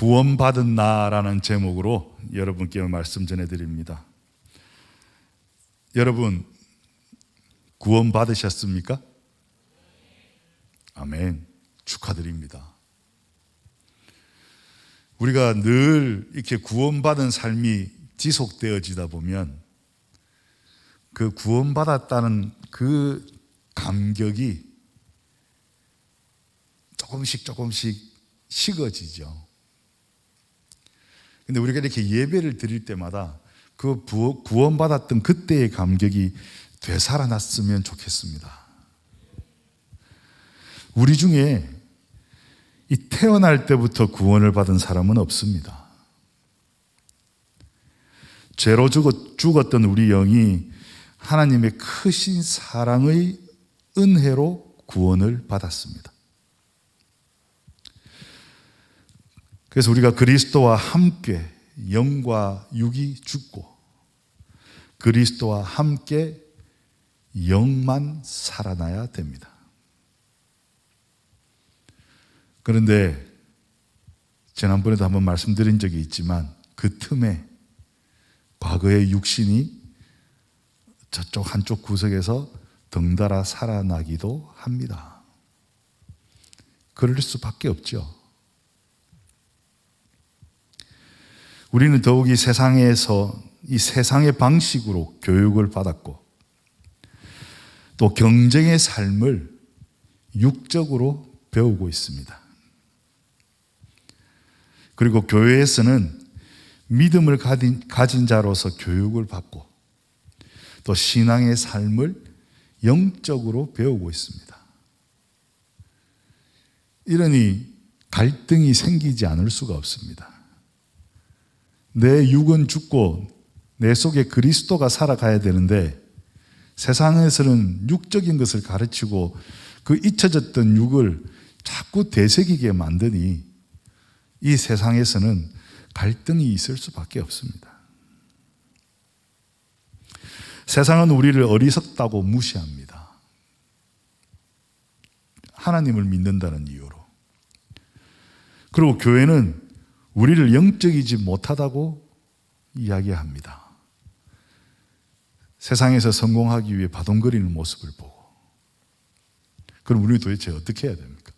구원받은 나라는 제목으로 여러분께 말씀 전해드립니다. 여러분, 구원받으셨습니까? 아멘. 축하드립니다. 우리가 늘 이렇게 구원받은 삶이 지속되어지다 보면 그 구원받았다는 그 감격이 조금씩 식어지죠. 근데 우리가 이렇게 예배를 드릴 때마다 그 구원받았던 그때의 감격이 되살아났으면 좋겠습니다. 우리 중에 이 태어날 때부터 구원을 받은 사람은 없습니다. 죄로 죽었던 우리 영이 하나님의 크신 사랑의 은혜로 구원을 받았습니다. 그래서 우리가 그리스도와 함께 영과 육이 죽고 그리스도와 함께 영만 살아나야 됩니다. 그런데 지난번에도 한번 말씀드린 적이 있지만 그 틈에 과거의 육신이 저쪽 한쪽 구석에서 덩달아 살아나기도 합니다. 그럴 수밖에 없죠. 우리는 더욱이 세상에서 이 세상의 방식으로 교육을 받았고 또 경쟁의 삶을 육적으로 배우고 있습니다. 그리고 교회에서는 믿음을 가진 자로서 교육을 받고 또 신앙의 삶을 영적으로 배우고 있습니다. 이러니 갈등이 생기지 않을 수가 없습니다. 내 육은 죽고 내 속에 그리스도가 살아가야 되는데 세상에서는 육적인 것을 가르치고 그 잊혀졌던 육을 자꾸 되새기게 만드니 이 세상에서는 갈등이 있을 수밖에 없습니다. 세상은 우리를 어리석다고 무시합니다. 하나님을 믿는다는 이유로. 그리고 교회는 우리를 영적이지 못하다고 이야기합니다. 세상에서 성공하기 위해 바동거리는 모습을 보고. 그럼 우리는 도대체 어떻게 해야 됩니까?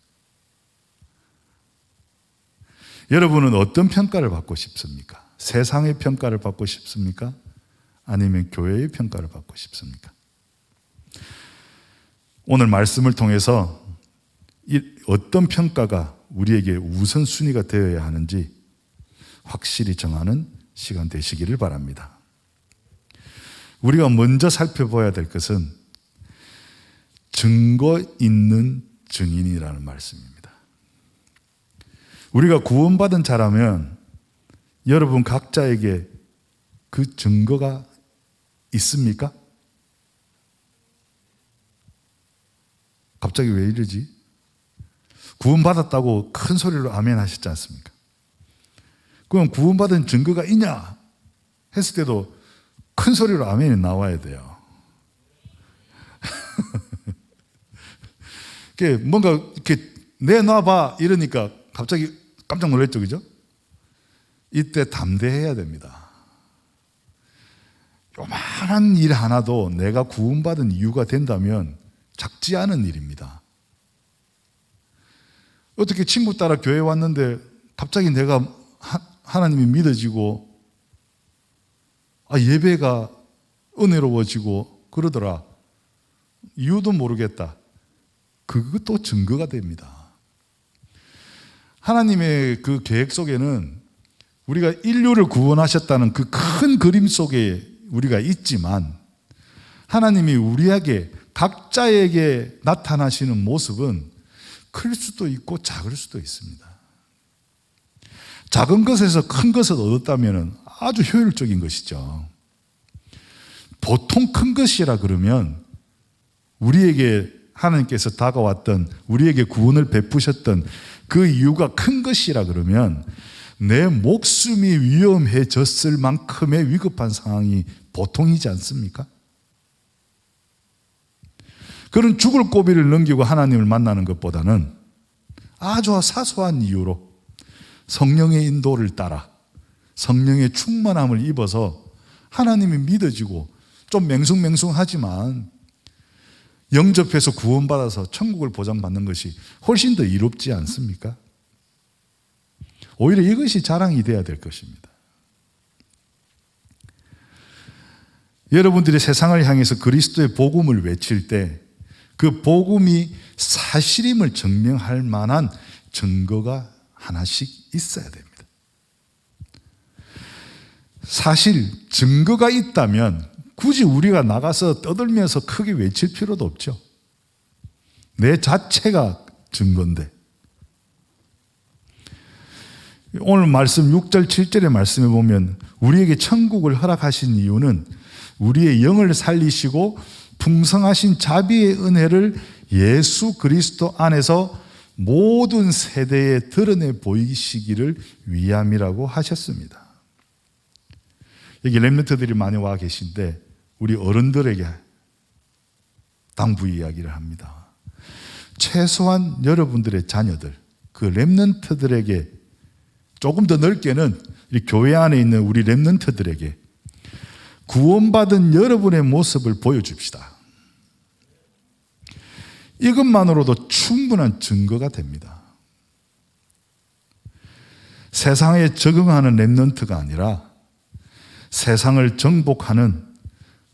여러분은 어떤 평가를 받고 싶습니까? 세상의 평가를 받고 싶습니까? 아니면 교회의 평가를 받고 싶습니까? 오늘 말씀을 통해서 어떤 평가가 우리에게 우선순위가 되어야 하는지 확실히 정하는 시간 되시기를 바랍니다. 우리가 먼저 살펴봐야 될 것은 증거 있는 증인이라는 말씀입니다. 우리가 구원받은 자라면 여러분 각자에게 그 증거가 있습니까? 갑자기 왜 이러지? 구원받았다고 큰 소리로 아멘 하셨지 않습니까? 그럼 구원받은 증거가 있냐? 했을 때도 큰 소리로 아멘이 나와야 돼요. 뭔가 이렇게 내놔봐 이러니까 갑자기 깜짝 놀랐죠, 그죠? 이때 담대해야 됩니다. 요만한 일 하나도 내가 구원받은 이유가 된다면 작지 않은 일입니다. 어떻게 친구 따라 교회 왔는데 갑자기 내가 하나님이 믿어지고 예배가 은혜로워지고 그러더라. 이유도 모르겠다. 그것도 증거가 됩니다. 하나님의 그 계획 속에는 우리가 인류를 구원하셨다는 그 큰 그림 속에 우리가 있지만 하나님이 우리에게 각자에게 나타나시는 모습은 클 수도 있고 작을 수도 있습니다. 작은 것에서 큰 것을 얻었다면 아주 효율적인 것이죠. 보통 큰 것이라 그러면 우리에게 하나님께서 다가왔던 우리에게 구원을 베푸셨던 그 이유가 큰 것이라 그러면 내 목숨이 위험해졌을 만큼의 위급한 상황이 보통이지 않습니까? 그런 죽을 고비를 넘기고 하나님을 만나는 것보다는 아주 사소한 이유로 성령의 인도를 따라 성령의 충만함을 입어서 하나님이 믿어지고 좀 맹숭맹숭하지만 영접해서 구원받아서 천국을 보장받는 것이 훨씬 더 이롭지 않습니까? 오히려 이것이 자랑이 돼야 될 것입니다. 여러분들이 세상을 향해서 그리스도의 복음을 외칠 때 그 복음이 사실임을 증명할 만한 증거가 하나씩 있어야 됩니다. 사실 증거가 있다면 굳이 우리가 나가서 떠들면서 크게 외칠 필요도 없죠. 내 자체가 증거인데. 오늘 말씀 6절 7절의 말씀에 보면 우리에게 천국을 허락하신 이유는 우리의 영을 살리시고 풍성하신 자비의 은혜를 예수 그리스도 안에서 모든 세대에 드러내 보이시기를 위함이라고 하셨습니다. 여기 렘넌트들이 많이 와 계신데 우리 어른들에게 당부 이야기를 합니다. 최소한 여러분들의 자녀들, 그 렘넌트들에게 조금 더 넓게는 이 교회 안에 있는 우리 렘넌트들에게 구원받은 여러분의 모습을 보여줍시다. 이것만으로도 충분한 증거가 됩니다. 세상에 적응하는 렘넌트가 아니라 세상을 정복하는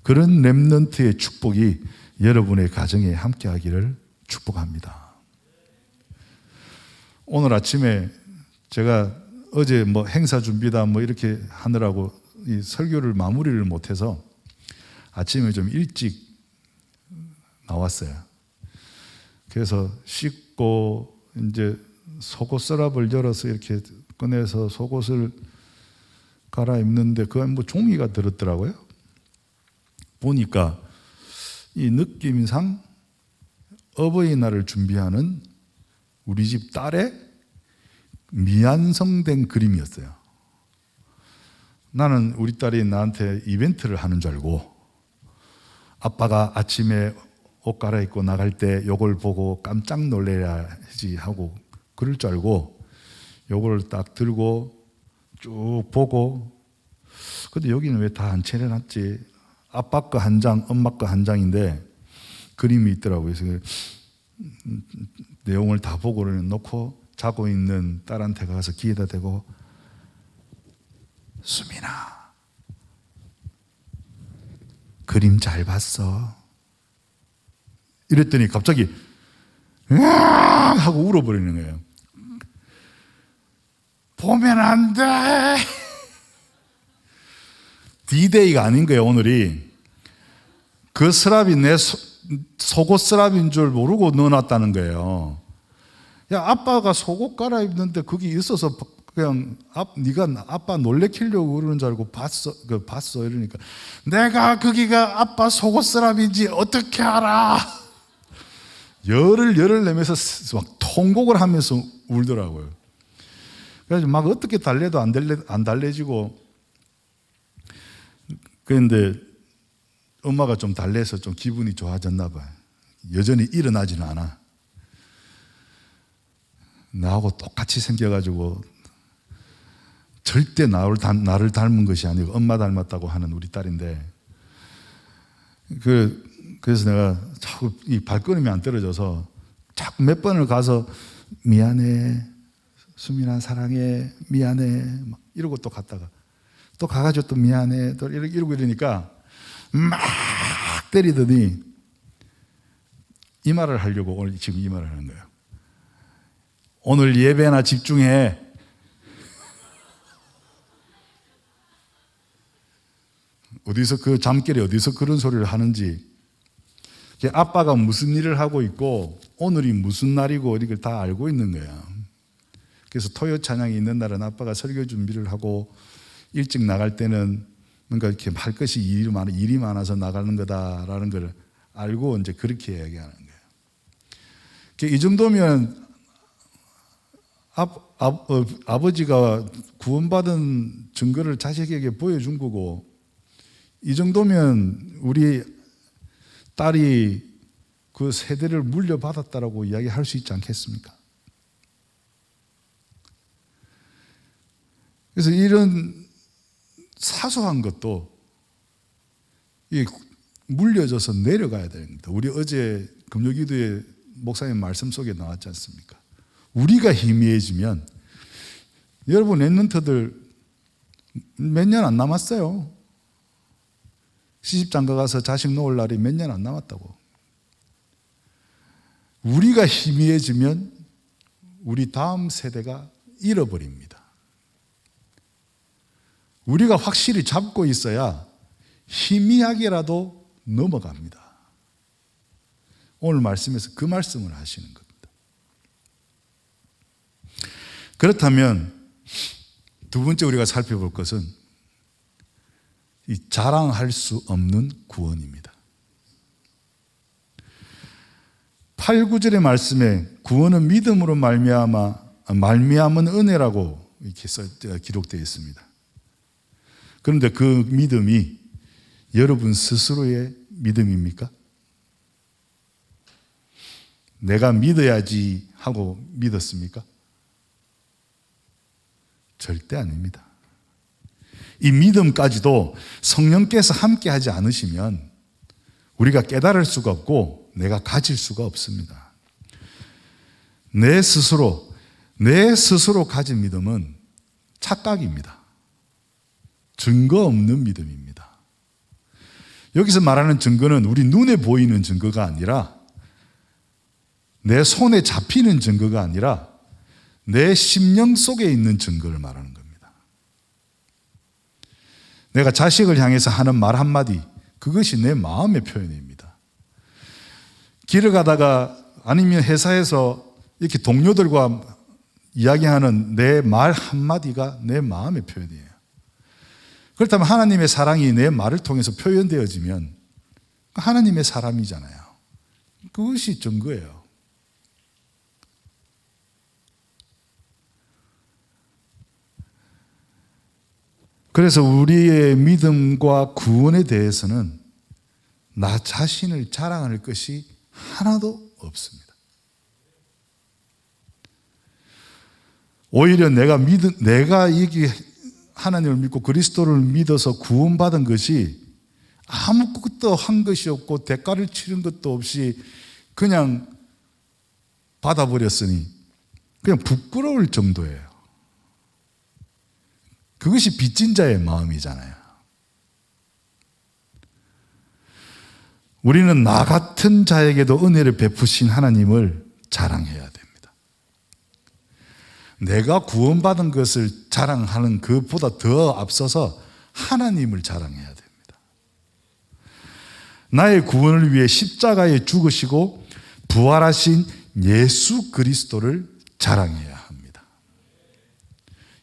그런 렘넌트의 축복이 여러분의 가정에 함께하기를 축복합니다. 오늘 아침에 제가 어제 행사 준비다 이렇게 하느라고 이 설교를 마무리를 못해서 아침에 좀 일찍 나왔어요. 그래서 씻고 이제 속옷 서랍을 열어서 이렇게 꺼내서 속옷을 갈아입는데 그 안에 종이가 들었더라고요. 보니까 이 느낌상 어버이날을 준비하는 우리 집 딸의 미완성된 그림이었어요. 나는 우리 딸이 나한테 이벤트를 하는 줄 알고 아빠가 아침에 옷 갈아입고 나갈 때 요걸 보고 깜짝 놀래야지 하고 그럴 줄 알고 요걸 딱 들고 쭉 보고 근데 여기는 왜 다 안 칠해놨지? 아빠 거 한 장, 엄마 거 한 장인데 그림이 있더라고요. 그래서 내용을 다 보고 놓고 자고 있는 딸한테 가서 귀에다 대고 수민아 그림 잘 봤어 이랬더니 갑자기 으악 하고 울어버리는 거예요. 보면 안 돼. D-Day가 아닌 거예요. 오늘이 그 서랍이 내 속옷 서랍인 줄 모르고 넣어놨다는 거예요. 야, 아빠가 속옷 갈아입는데 거기 있어서 그냥 네가 아빠 놀래키려고 그러는 줄 알고 봤어 이러니까 내가 거기가 아빠 속옷 서랍인지 어떻게 알아? 열을 내면서 막 통곡을 하면서 울더라고요. 그래서 막 어떻게 달래도 안 달래지고 그런데 엄마가 좀 달래서 좀 기분이 좋아졌나 봐요. 여전히 일어나지는 않아. 나하고 똑같이 생겨가지고 절대 나를 닮은 것이 아니고 엄마 닮았다고 하는 우리 딸인데 그래서 내가 자꾸 이 발걸음이 안 떨어져서 자꾸 몇 번을 가서 미안해 수민아 사랑해 미안해 막 이러고 또 갔다가 또 가가지고 또 미안해 또 이러고 이러니까 막 때리더니 이 말을 하려고 오늘 지금 이 말을 하는 거예요. 오늘 예배나 집중해. 어디서 그 잠결에 어디서 그런 소리를 하는지 아빠가 무슨 일을 하고 있고 오늘이 무슨 날이고 이걸 다 알고 있는 거야. 그래서 토요 찬양이 있는 날은 아빠가 설교 준비를 하고 일찍 나갈 때는 뭔가 이렇게 할 것이 일이 많아서 나가는 거다라는 걸 알고 이제 그렇게 이야기하는 거예요. 이 정도면 아버지가 구원받은 증거를 자식에게 보여준 거고 이 정도면 우리 딸이 그 세대를 물려받았다라고 이야기할 수 있지 않겠습니까? 그래서 이런 사소한 것도 물려져서 내려가야 됩니다. 우리 어제 금요기도에 목사님 말씀 속에 나왔지 않습니까? 우리가 희미해지면 여러분 랩런트들 몇 년 안 남았어요. 시집장가 가서 자식 놓을 날이 몇 년 안 남았다고. 우리가 희미해지면 우리 다음 세대가 잃어버립니다. 우리가 확실히 잡고 있어야 희미하게라도 넘어갑니다. 오늘 말씀에서 그 말씀을 하시는 겁니다. 그렇다면 두 번째 우리가 살펴볼 것은 이 자랑할 수 없는 구원입니다. 8, 9절의 말씀에 구원은 믿음으로 말미암은 은혜라고 이렇게 기록되어 있습니다. 그런데 그 믿음이 여러분 스스로의 믿음입니까? 내가 믿어야지 하고 믿었습니까? 절대 아닙니다. 이 믿음까지도 성령께서 함께 하지 않으시면 우리가 깨달을 수가 없고 내가 가질 수가 없습니다. 내 스스로 가진 믿음은 착각입니다. 증거 없는 믿음입니다. 여기서 말하는 증거는 우리 눈에 보이는 증거가 아니라 내 손에 잡히는 증거가 아니라 내 심령 속에 있는 증거를 말하는 겁니다. 내가 자식을 향해서 하는 말 한마디, 그것이 내 마음의 표현입니다. 길을 가다가 아니면 회사에서 이렇게 동료들과 이야기하는 내 말 한마디가 내 마음의 표현이에요. 그렇다면 하나님의 사랑이 내 말을 통해서 표현되어지면 하나님의 사람이잖아요. 그것이 증거예요. 그래서 우리의 믿음과 구원에 대해서는 나 자신을 자랑할 것이 하나도 없습니다. 오히려 내가 이게 하나님을 믿고 그리스도를 믿어서 구원받은 것이 아무것도 한 것이 없고 대가를 치른 것도 없이 그냥 받아버렸으니 그냥 부끄러울 정도예요. 그것이 빚진 자의 마음이잖아요. 우리는 나 같은 자에게도 은혜를 베푸신 하나님을 자랑해야 됩니다. 내가 구원받은 것을 자랑하는 것보다 더 앞서서 하나님을 자랑해야 됩니다. 나의 구원을 위해 십자가에 죽으시고 부활하신 예수 그리스도를 자랑해야 합니다.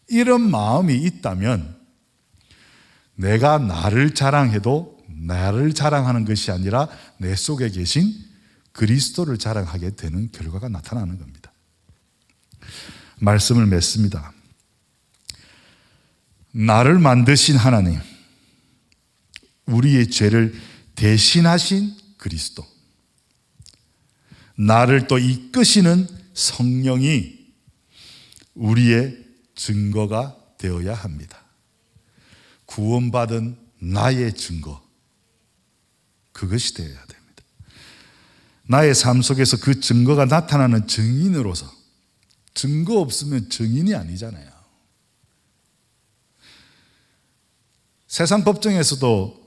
이런 마음이 있다면 내가 나를 자랑해도 나를 자랑하는 것이 아니라 내 속에 계신 그리스도를 자랑하게 되는 결과가 나타나는 겁니다. 말씀을 맺습니다. 나를 만드신 하나님, 우리의 죄를 대신하신 그리스도, 나를 또 이끄시는 성령이 우리의 증거가 되어야 합니다. 구원받은 나의 증거, 그것이 되어야 됩니다. 나의 삶 속에서 그 증거가 나타나는 증인으로서, 증거 없으면 증인이 아니잖아요. 세상 법정에서도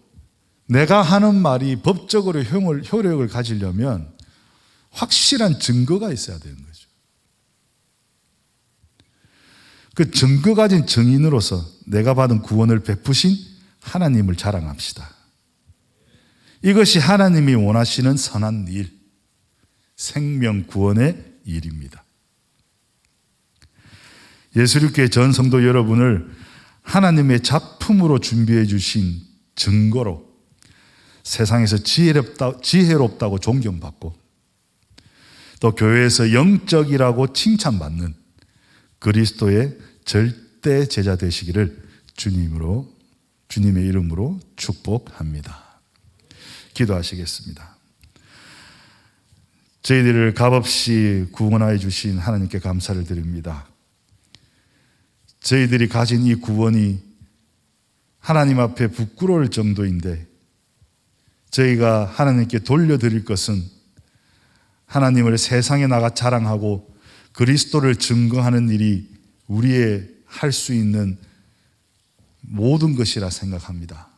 내가 하는 말이 법적으로 효력을 가지려면 확실한 증거가 있어야 되는 거죠. 그 증거 가진 증인으로서 내가 받은 구원을 베푸신 하나님을 자랑합시다. 이것이 하나님이 원하시는 선한 일, 생명 구원의 일입니다. 예수님께 전 성도 여러분을 하나님의 작품으로 준비해 주신 증거로 세상에서 지혜롭다고 존경받고 또 교회에서 영적이라고 칭찬받는 그리스도의 절대 제자 되시기를 주님의 이름으로 축복합니다. 기도하시겠습니다. 저희들을 값없이 구원하여 주신 하나님께 감사를 드립니다. 저희들이 가진 이 구원이 하나님 앞에 부끄러울 정도인데 저희가 하나님께 돌려드릴 것은 하나님을 세상에 나가 자랑하고 그리스도를 증거하는 일이 우리의 할 수 있는 모든 것이라 생각합니다.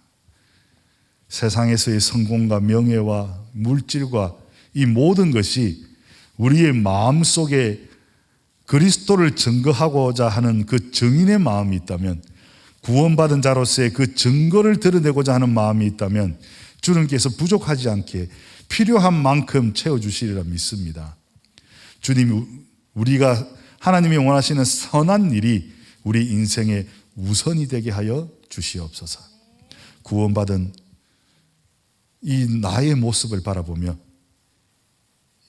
세상에서의 성공과 명예와 물질과 이 모든 것이 우리의 마음속에 그리스도를 증거하고자 하는 그 증인의 마음이 있다면, 구원받은 자로서의 그 증거를 드러내고자 하는 마음이 있다면 주님께서 부족하지 않게 필요한 만큼 채워주시리라 믿습니다. 주님이 우리가 하나님이 원하시는 선한 일이 우리 인생의 우선이 되게 하여 주시옵소서. 구원받은 이 나의 모습을 바라보며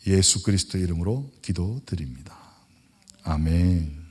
예수 그리스도의 이름으로 기도드립니다. 아멘.